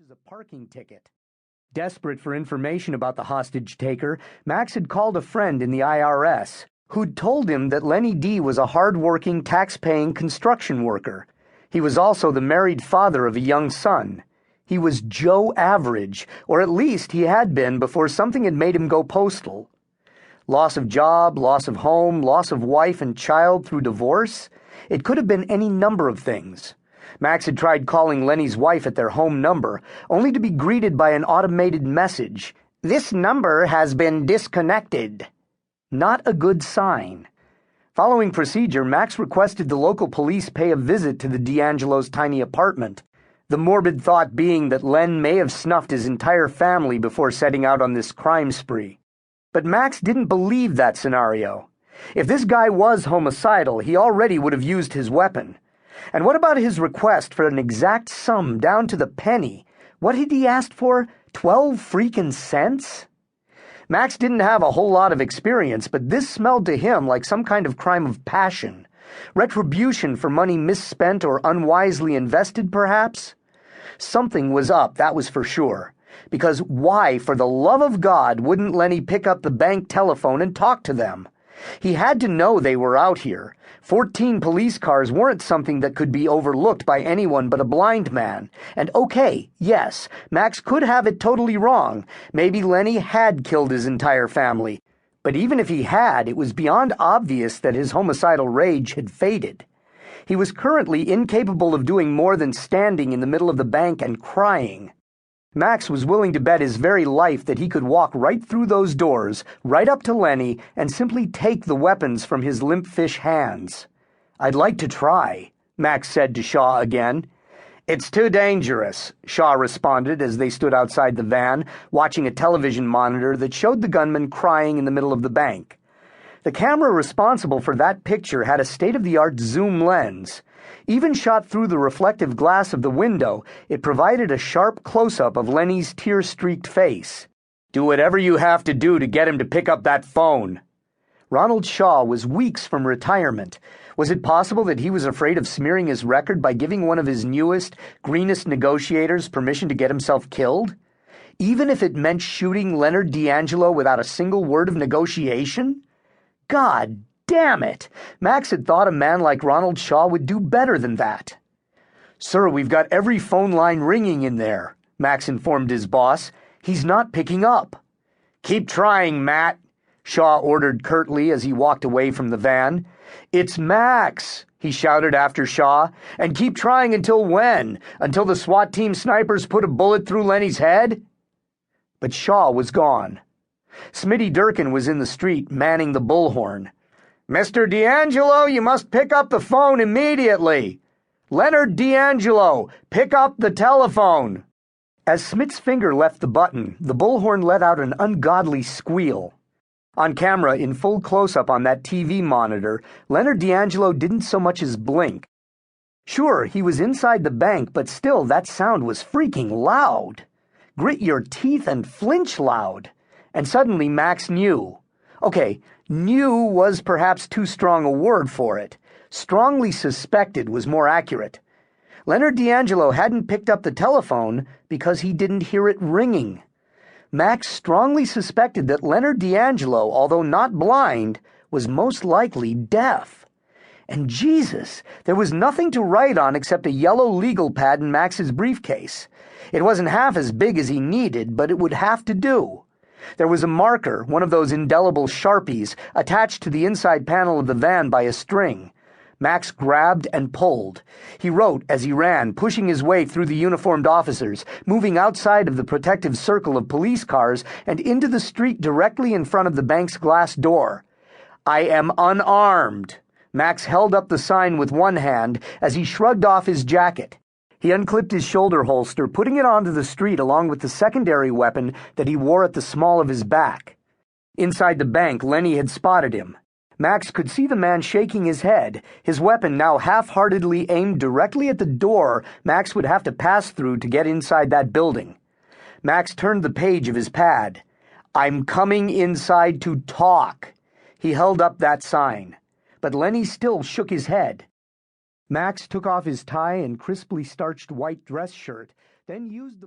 as a parking ticket. Desperate for information about the hostage taker, Max had called a friend in the IRS who'd told him that Lenny D was a hard-working, tax-paying construction worker. He was also the married father of a young son. He was Joe Average, or at least he had been before something had made him go postal. Loss of job, loss of home, loss of wife and child through divorce. It could have been any number of things. Max had tried calling Lenny's wife at their home number, only to be greeted by an automated message. "This number has been disconnected." Not a good sign. Following procedure, Max requested the local police pay a visit to the D'Angelo's tiny apartment, the morbid thought being that Len may have snuffed his entire family before setting out on this crime spree. But Max didn't believe that scenario. If this guy was homicidal, he already would have used his weapon. And what about his request for an exact sum down to the penny? What had he asked for? 12 freaking cents? Max didn't have a whole lot of experience, but this smelled to him like some kind of crime of passion. Retribution for money misspent or unwisely invested, perhaps? Something was up, that was for sure. Because why, for the love of God, wouldn't Lenny pick up the bank telephone and talk to them? He had to know they were out here. 14 police cars weren't something that could be overlooked by anyone but a blind man. And okay, yes, Max could have it totally wrong. Maybe Lenny had killed his entire family. But even if he had, it was beyond obvious that his homicidal rage had faded. He was currently incapable of doing more than standing in the middle of the bank and crying. Max was willing to bet his very life that he could walk right through those doors, right up to Lenny, and simply take the weapons from his limp fish hands. "I'd like to try," Max said to Shaw again. "It's too dangerous," Shaw responded as they stood outside the van, watching a television monitor that showed the gunman crying in the middle of the bank. The camera responsible for that picture had a state-of-the-art zoom lens. Even shot through the reflective glass of the window, it provided a sharp close-up of Lenny's tear-streaked face. "Do whatever you have to do to get him to pick up that phone." Ronald Shaw was weeks from retirement. Was it possible that he was afraid of smearing his record by giving one of his newest, greenest negotiators permission to get himself killed? Even if it meant shooting Leonard D'Angelo without a single word of negotiation? God damn it! Max had thought a man like Ronald Shaw would do better than that. "Sir, we've got every phone line ringing in there," Max informed his boss. "He's not picking up." "Keep trying, Matt," Shaw ordered curtly as he walked away from the van. "It's Max," he shouted after Shaw. "And keep trying until when? Until the SWAT team snipers put a bullet through Lenny's head?" But Shaw was gone. Smitty Durkin was in the street, manning the bullhorn. "Mr. D'Angelo, you must pick up the phone immediately. Leonard D'Angelo, pick up the telephone." As Smith's finger left the button, the bullhorn let out an ungodly squeal. On camera, in full close-up on that TV monitor, Leonard D'Angelo didn't so much as blink. Sure, he was inside the bank, but still, that sound was freaking loud. Grit your teeth and flinch loud. And suddenly Max knew. Okay, knew was perhaps too strong a word for it. Strongly suspected was more accurate. Leonard D'Angelo hadn't picked up the telephone because he didn't hear it ringing. Max strongly suspected that Leonard D'Angelo, although not blind, was most likely deaf. And Jesus, there was nothing to write on except a yellow legal pad in Max's briefcase. It wasn't half as big as he needed, but it would have to do. There was a marker, one of those indelible Sharpies, attached to the inside panel of the van by a string. Max grabbed and pulled. He wrote as he ran, pushing his way through the uniformed officers, moving outside of the protective circle of police cars and into the street directly in front of the bank's glass door. "I am unarmed." Max held up the sign with one hand as he shrugged off his jacket. He unclipped his shoulder holster, putting it onto the street along with the secondary weapon that he wore at the small of his back. Inside the bank, Lenny had spotted him. Max could see the man shaking his head, his weapon now half-heartedly aimed directly at the door Max would have to pass through to get inside that building. Max turned the page of his pad. "I'm coming inside to talk." He held up that sign. But Lenny still shook his head. Max took off his tie and crisply starched white dress shirt, then used the